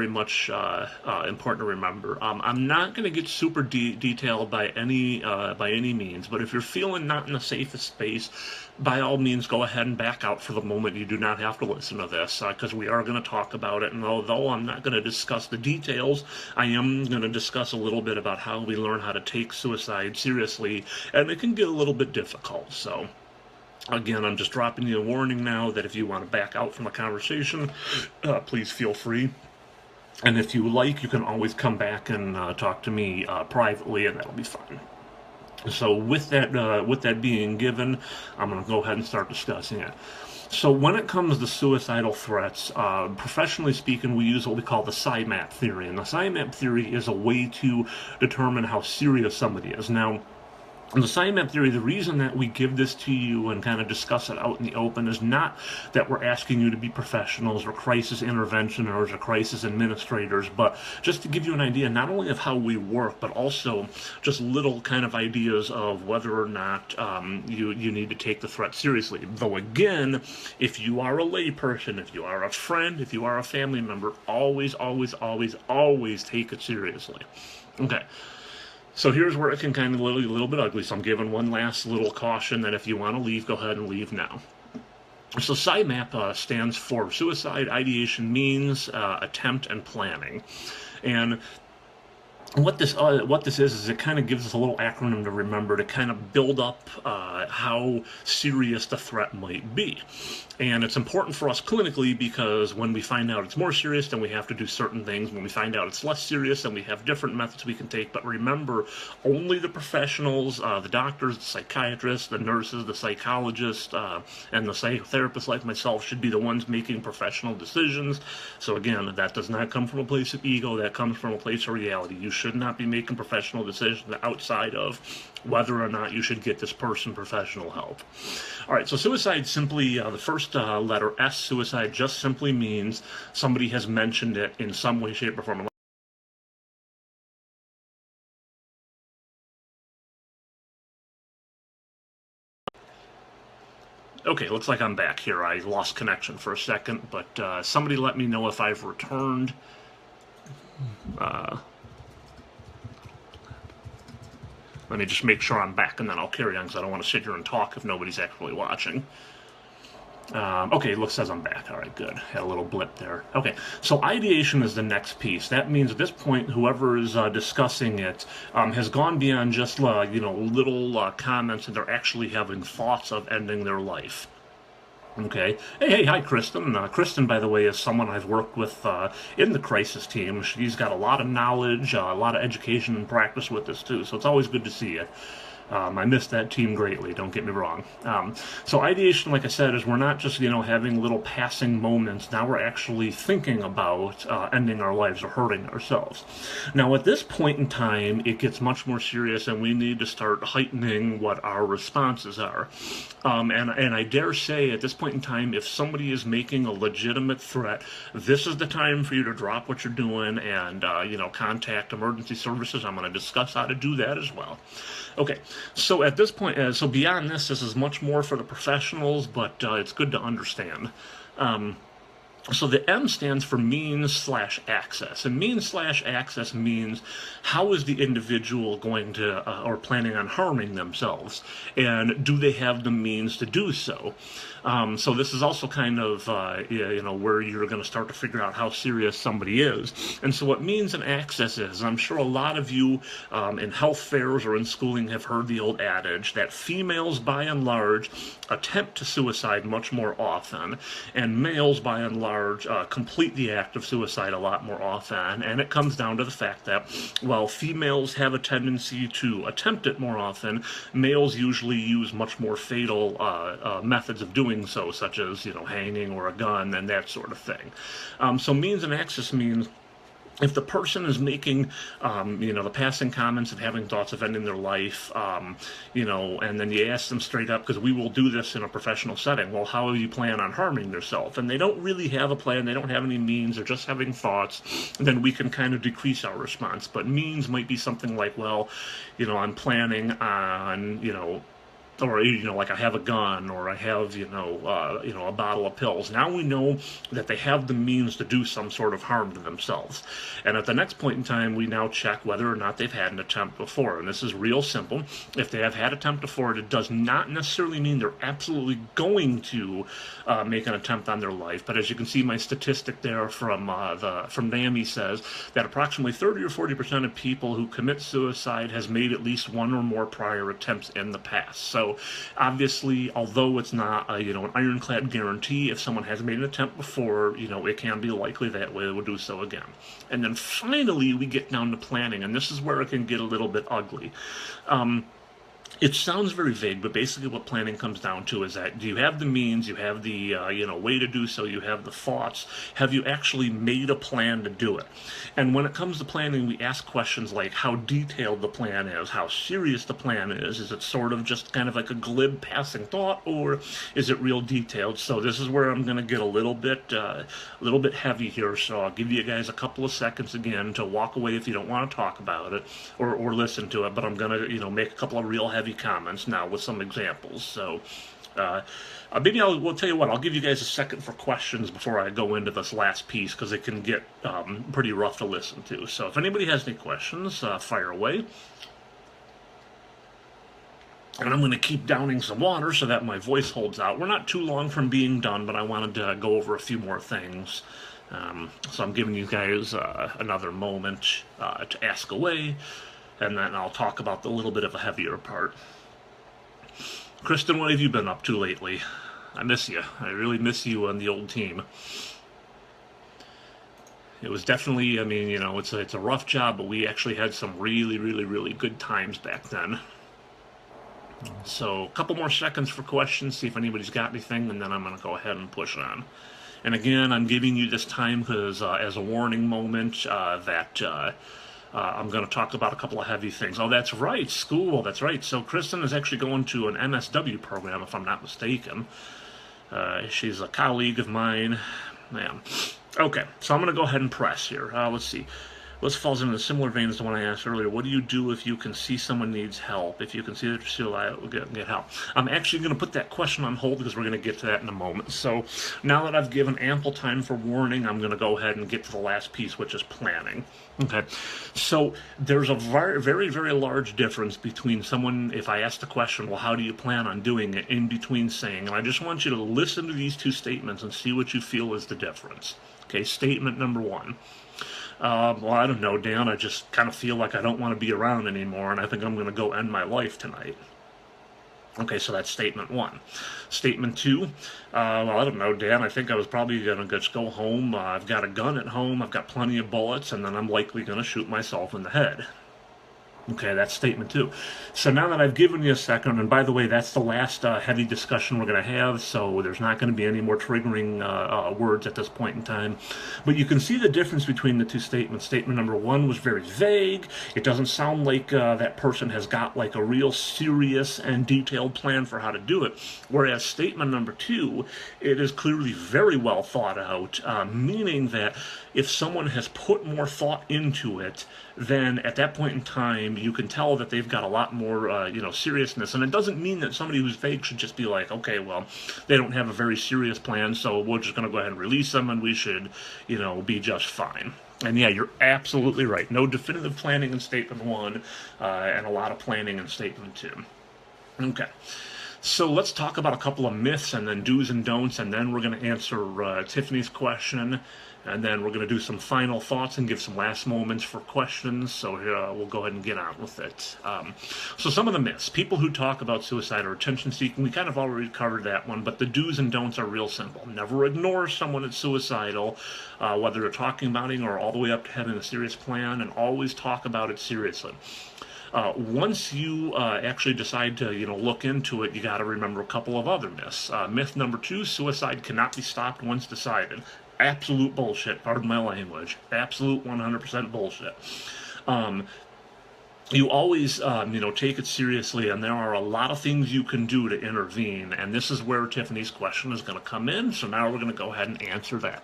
much important to remember. I'm not going to get super detailed by any means, but if you're feeling not in the safest space, by all means, go ahead and back out for the moment. You do not have to listen to this because we are going to talk about it. And although I'm not going to discuss the details, I am going to discuss a little bit about how we learn how to take suicide seriously, and it can get a little bit difficult. So. Again, I'm just dropping you a warning now that if you want to back out from a conversation, please feel free. And if you like, you can always come back and talk to me privately, and that'll be fine. So with that being given, I'm going to go ahead and start discussing it. So when it comes to suicidal threats, professionally speaking, we use what we call the SIMAP theory. And the SIMAP theory is a way to determine how serious somebody is. Now, in the SIMAP theory, the reason that we give this to you and kind of discuss it out in the open is not that we're asking you to be professionals or crisis interventionists or crisis administrators, but just to give you an idea not only of how we work, but also just little kind of ideas of whether or not you need to take the threat seriously. Though again, if you are a layperson, if you are a friend, if you are a family member, always, always, always, always take it seriously. Okay. So here's where it can kind of a little bit ugly. So I'm giving one last little caution that if you want to leave, go ahead and leave now. So SIMAP stands for Suicide Ideation Means, Attempt, and Planning. And what this is it kind of gives us a little acronym to remember to kind of build up how serious the threat might be. And it's important for us clinically because when we find out it's more serious, then we have to do certain things. When we find out it's less serious, then we have different methods we can take. But remember, only the professionals, the doctors, the psychiatrists, the nurses, the psychologists, and the psychotherapists like myself should be the ones making professional decisions. So again, that does not come from a place of ego. That comes from a place of reality. You should not be making professional decisions outside of whether or not you should get this person professional help. All right, so suicide simply, the first letter S, suicide, just simply means somebody has mentioned it in some way, shape, or form. Okay, looks like I'm back here. I lost connection for a second, but somebody let me know if I've returned. Let me just make sure I'm back, and then I'll carry on, because I don't want to sit here and talk if nobody's actually watching. Okay, it says I'm back. All right, good. Had a little blip there. Okay, so ideation is the next piece. That means at this point, whoever is discussing it has gone beyond just little comments, and they're actually having thoughts of ending their life. Okay. Hey, hi, Kristen. Kristen, by the way, is someone I've worked with in the crisis team. She's got a lot of knowledge, a lot of education and practice with this, too, so it's always good to see you. I miss that team greatly, don't get me wrong. So ideation, like I said, is we're not just, having little passing moments. Now we're actually thinking about ending our lives or hurting ourselves. Now, at this point in time, it gets much more serious, and we need to start heightening what our responses are. And I dare say, at this point in time, if somebody is making a legitimate threat, this is the time for you to drop what you're doing and, contact emergency services. I'm going to discuss how to do that as well. Okay, so at this point, so beyond this is much more for the professionals, but it's good to understand. So the M stands for means/access, and means/access means how is the individual going to or planning on harming themselves, and do they have the means to do so? So this is also kind of where you're going to start to figure out how serious somebody is. And so what means and access is, I'm sure a lot of you in health fairs or in schooling have heard the old adage that females by and large attempt to suicide much more often, and males by and large large, complete the act of suicide a lot more often, and it comes down to the fact that while females have a tendency to attempt it more often, males usually use much more fatal methods of doing so, such as, hanging or a gun and that sort of thing. So means and access means if the person is making, the passing comments of having thoughts of ending their life, and then you ask them straight up, because we will do this in a professional setting, well, how do you plan on harming yourself? And they don't really have a plan, they don't have any means, they're just having thoughts, then we can kind of decrease our response. But means might be something like, well, I'm planning on, or like I have a gun, or I have a bottle of pills. Now we know that they have the means to do some sort of harm to themselves, and at the next point in time we now check whether or not they've had an attempt before. And this is real simple. If they have had attempt before, it does not necessarily mean they're absolutely going to make an attempt on their life. But as you can see, my statistic there from NAMI says that approximately 30 or 40% of people who commit suicide has made at least one or more prior attempts in the past. So obviously, although it's not an ironclad guarantee, if someone has made an attempt before, it can be likely that they will do so again. And then finally, we get down to planning, and this is where it can get a little bit ugly. It sounds very vague, but basically what planning comes down to is that, do you have the means, you have the way to do so, you have the thoughts, have you actually made a plan to do it? And when it comes to planning, we ask questions like how detailed the plan is, how serious the plan is it sort of just kind of like a glib passing thought, or is it real detailed? So this is where I'm going to get a little bit heavy here, so I'll give you guys a couple of seconds again to walk away if you don't want to talk about it or listen to it, but I'm going to make a couple of real heavy comments now with some examples. So maybe we'll tell you what, I'll give you guys a second for questions before I go into this last piece, because it can get pretty rough to listen to. So if anybody has any questions, fire away. And I'm going to keep downing some water so that my voice holds out. We're not too long from being done, but I wanted to go over a few more things. So I'm giving you guys another moment to ask away, and then I'll talk about the little bit of a heavier part. Kristen, what have you been up to lately? I miss you. I really miss you on the old team. It was definitely, it's a rough job, but we actually had some really, really, really good times back then. So a couple more seconds for questions, see if anybody's got anything, and then I'm going to go ahead and push on. And again, I'm giving you this time because as a warning moment that I'm going to talk about a couple of heavy things. Oh, that's right, school, that's right. So Kristen is actually going to an MSW program, if I'm not mistaken. She's a colleague of mine. Man. Okay, so I'm going to go ahead and press here. Let's see. This falls into a similar vein as the one I asked earlier. What do you do if you can see someone needs help? If you can see that you're still alive, get help. I'm actually going to put that question on hold because we're going to get to that in a moment. So now that I've given ample time for warning, I'm going to go ahead and get to the last piece, which is planning. Okay, so there's a very, very, very large difference between someone, if I ask the question, well, how do you plan on doing it, in between saying, and I just want you to listen to these two statements and see what you feel is the difference. Okay, statement number one. Well, I don't know, Dan, I just kind of feel like I don't want to be around anymore, and I think I'm going to go end my life tonight. Okay, so that's statement one. Statement two, well, I don't know, Dan, I think I was probably going to just go home. I've got a gun at home, I've got plenty of bullets, and then I'm likely going to shoot myself in the head. Okay, that's statement two. So now that I've given you a second, and by the way, that's the last heavy discussion we're going to have, so there's not going to be any more triggering words at this point in time. But you can see the difference between the two statements. Statement number one was very vague. It doesn't sound like that person has got like a real serious and detailed plan for how to do it. Whereas statement number two, it is clearly very well thought out, meaning that if someone has put more thought into it, then at that point in time, you can tell that they've got a lot more, seriousness. And it doesn't mean that somebody who's vague should just be like, okay, well, they don't have a very serious plan, so we're just going to go ahead and release them, and we should, be just fine. And yeah, you're absolutely right. No definitive planning in statement one, and a lot of planning in statement two. Okay. So let's talk about a couple of myths and then do's and don'ts, and then we're going to answer Tiffany's question, and then we're going to do some final thoughts and give some last moments for questions. So we'll go ahead and get on with it. So some of the myths. People who talk about suicide or attention seeking, we kind of already covered that one, but the do's and don'ts are real simple. Never ignore someone that's suicidal, whether they're talking about it or all the way up to having a serious plan, and always talk about it seriously. Once you actually decide to, look into it, you got to remember a couple of other myths. Myth number 2: suicide cannot be stopped once decided. Absolute bullshit. Pardon my language. Absolute 100% bullshit. You always, take it seriously, and there are a lot of things you can do to intervene, and this is where Tiffany's question is going to come in, so now we're going to go ahead and answer that.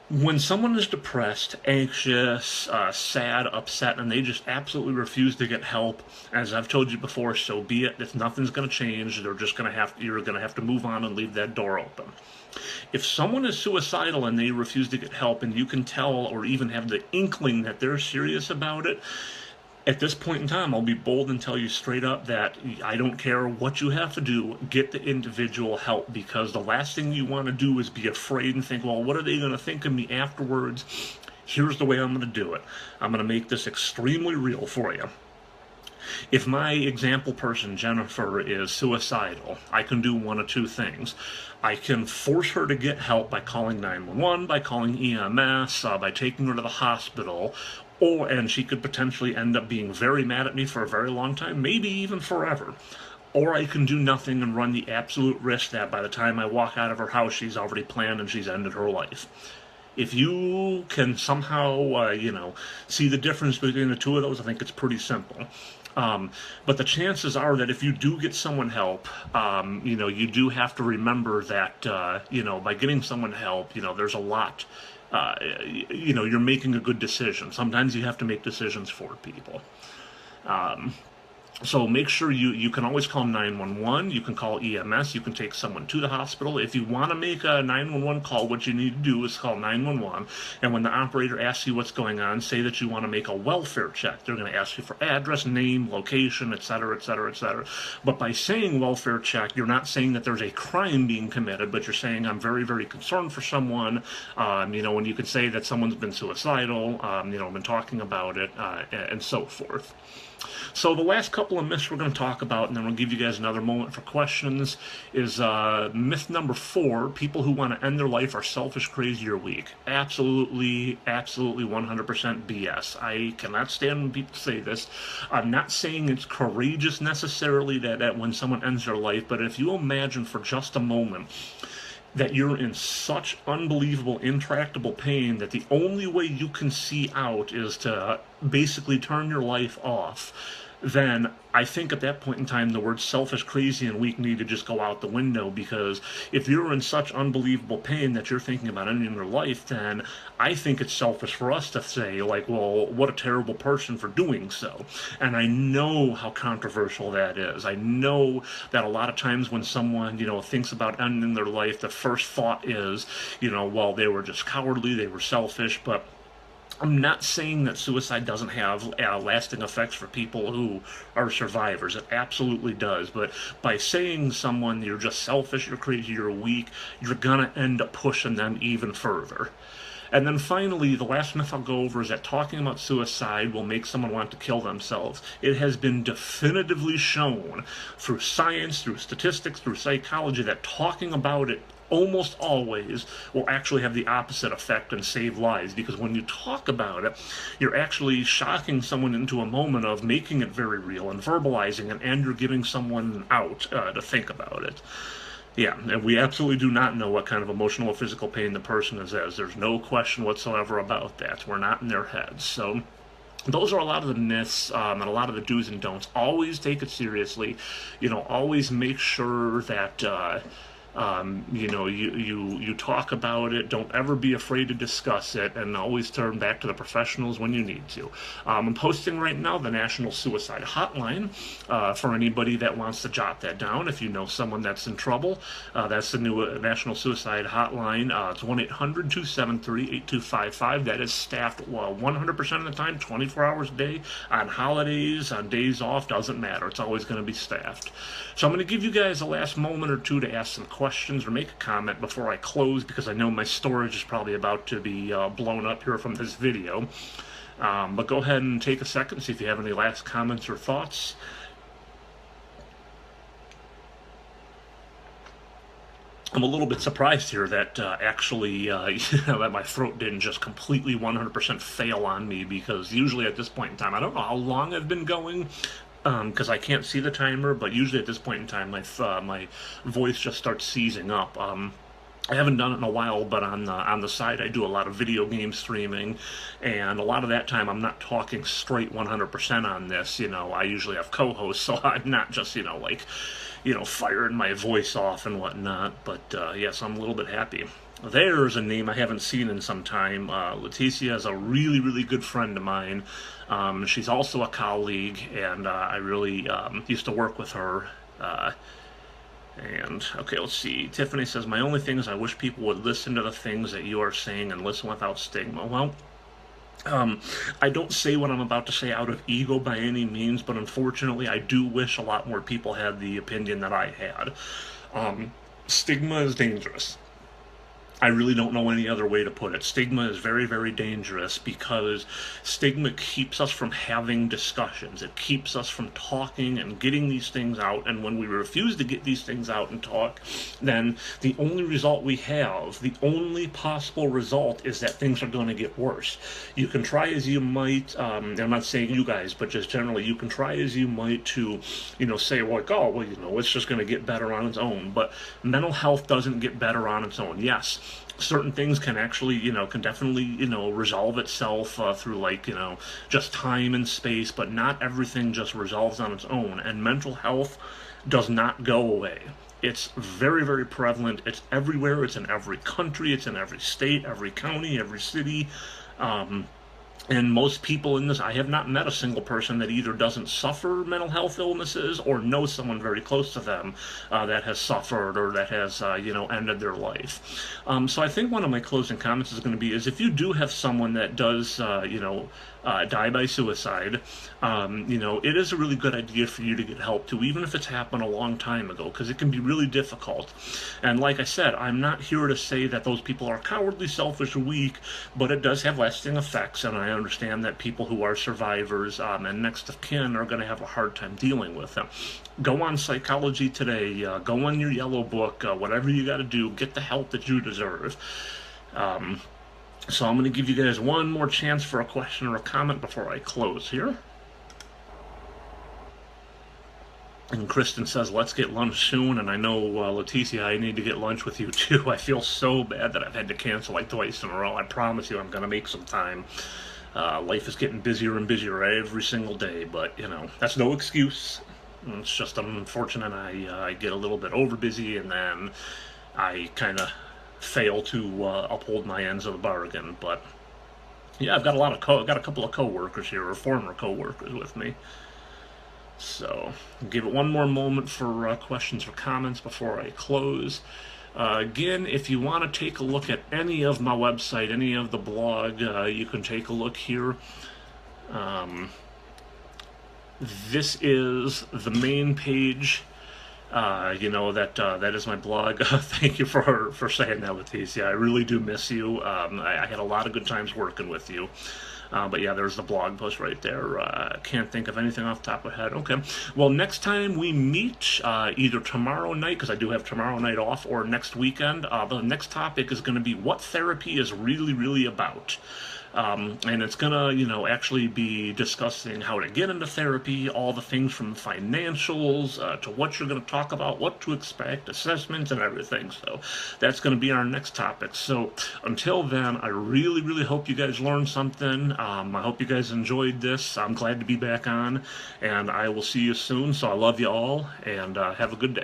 When someone is depressed, anxious, sad, upset, and they just absolutely refuse to get help, as I've told you before, so be it. If nothing's going to change, you're going to have to move on and leave that door open. If someone is suicidal and they refuse to get help, and you can tell or even have the inkling that they're serious about it, at this point in time, I'll be bold and tell you straight up that I don't care what you have to do, get the individual help, because the last thing you want to do is be afraid and think, well, what are they going to think of me afterwards? Here's the way I'm going to do it. I'm going to make this extremely real for you. If my example person, Jennifer, is suicidal, I can do one of two things. I can force her to get help by calling 911, by calling EMS, by taking her to the hospital, and she could potentially end up being very mad at me for a very long time, maybe even forever. Or I can do nothing and run the absolute risk that by the time I walk out of her house, she's already planned and she's ended her life. If you can somehow, see the difference between the two of those, I think it's pretty simple. But the chances are that if you do get someone help, you do have to remember that, by getting someone help, there's a lot. You're making a good decision. Sometimes you have to make decisions for people. So make sure you can always call 911, you can call EMS, you can take someone to the hospital. If you want to make a 911 call, what you need to do is call 911, and when the operator asks you what's going on, say that you want to make a welfare check. They're going to ask you for address, name, location, etc., etc., etc. But by saying welfare check, you're not saying that there's a crime being committed, but you're saying I'm very, very concerned for someone, and you can say that someone's been suicidal, been talking about it, and so forth. So the last couple of myths we're going to talk about, and then we'll give you guys another moment for questions, is myth number 4: people who want to end their life are selfish, crazy, or weak. Absolutely, absolutely 100% BS. I cannot stand when people say this. I'm not saying it's courageous necessarily that when someone ends their life, but if you imagine for just a moment that you're in such unbelievable, intractable pain that the only way you can see out is to basically turn your life off, then I think at that point in time the words selfish, crazy, and weak need to just go out the window, because if you're in such unbelievable pain that you're thinking about ending your life, then I think it's selfish for us to say, well, what a terrible person for doing so. And I know how controversial that is. I know that a lot of times when someone, thinks about ending their life, the first thought is, well, they were just cowardly, they were selfish, but I'm not saying that suicide doesn't have lasting effects for people who are survivors. It absolutely does. But by saying someone you're just selfish, you're crazy, you're weak, you're going to end up pushing them even further. And then finally, the last myth I'll go over is that talking about suicide will make someone want to kill themselves. It has been definitively shown through science, through statistics, through psychology, that talking about it almost always will actually have the opposite effect and save lives, because when you talk about it, you're actually shocking someone into a moment of making it very real and verbalizing it, and you're giving someone out to think about it. Yeah, and we absolutely do not know what kind of emotional or physical pain the person is in. There's no question whatsoever about that. We're not in their heads. So those are a lot of the myths and a lot of the do's and don'ts. Always take it seriously. Always make sure that You talk about it. Don't ever be afraid to discuss it, and always turn back to the professionals when you need to. I'm posting right now the National Suicide Hotline for anybody that wants to jot that down. If you know someone that's in trouble, that's the new National Suicide Hotline. It's 1-800-273-8255. That is staffed 100% of the time, 24 hours a day, on holidays, on days off, doesn't matter. It's always going to be staffed. So I'm going to give you guys a last moment or two to ask some questions or make a comment before I close, because I know my storage is probably about to be blown up here from this video. But go ahead and take a second, see if you have any last comments or thoughts. I'm a little bit surprised here that actually that my throat didn't just completely 100% fail on me, because usually at this point in time, I don't know how long I've been going, because I can't see the timer, but usually at this point in time, my voice just starts seizing up. I haven't done it in a while, but on the side I do a lot of video game streaming, and a lot of that time I'm not talking straight 100% on this. I usually have co-hosts, so I'm not just firing my voice off and whatnot. But yes, I'm a little bit happy. There's a name I haven't seen in some time. Leticia is a really, really good friend of mine. She's also a colleague, and I really used to work with her. And, okay, let's see. Tiffany says, my only thing is I wish people would listen to the things that you are saying and listen without stigma. Well, I don't say what I'm about to say out of ego by any means, but unfortunately I do wish a lot more people had the opinion that I had. Stigma is dangerous. I really don't know any other way to put it. Stigma is very, very dangerous, because stigma keeps us from having discussions. It keeps us from talking and getting these things out. And when we refuse to get these things out and talk, then the only result we have, the only possible result, is that things are going to get worse. You can try as you might, I'm not saying you guys, but just generally, you can try as you might to, say, like, oh, well, it's just going to get better on its own. But mental health doesn't get better on its own. Yes, certain things can actually, can definitely, resolve itself through, just time and space, but not everything just resolves on its own. And mental health does not go away. It's very, very prevalent. It's everywhere. It's in every country. It's in every state, every county, every city. And most people in this, I have not met a single person that either doesn't suffer mental health illnesses or knows someone very close to them that has suffered or that has, ended their life. So I think one of my closing comments is going to be, is if you do have someone that does, die by suicide, it is a really good idea for you to get help too, even if it's happened a long time ago, because it can be really difficult. And like I said, I'm not here to say that those people are cowardly, selfish, or weak, but it does have lasting effects, and I understand that people who are survivors and next of kin are going to have a hard time dealing with them. Go on Psychology Today, go on your yellow book, whatever you got to do, get the help that you deserve. So I'm going to give you guys one more chance for a question or a comment before I close here. And Kristen says, let's get lunch soon. And I know, Leticia, I need to get lunch with you too. I feel so bad that I've had to cancel like twice in a row. I promise you I'm going to make some time. Life is getting busier and busier every single day, but, that's no excuse. It's just unfortunate I get a little bit over busy, and then I kind of fail to uphold my ends of the bargain. But yeah, I've got a couple of coworkers here, or former coworkers, with me. So give it one more moment for questions or comments before I close. Again, if you want to take a look at any of my website, any of the blog, you can take a look here. This is the main page. That is my blog. Thank you for saying that, Leticia. I really do miss you. I had a lot of good times working with you. But yeah, there's the blog post right there. Can't think of anything off the top of my head. Okay. Well, next time we meet, either tomorrow night, because I do have tomorrow night off, or next weekend, the next topic is going to be what therapy is really, really about. And it's gonna, actually be discussing how to get into therapy, all the things from financials to what you're gonna talk about, what to expect, assessments, and everything. So that's gonna be our next topic. So until then, I really, really hope you guys learned something. I hope you guys enjoyed this. I'm glad to be back on, and I will see you soon. So I love you all, and have a good day.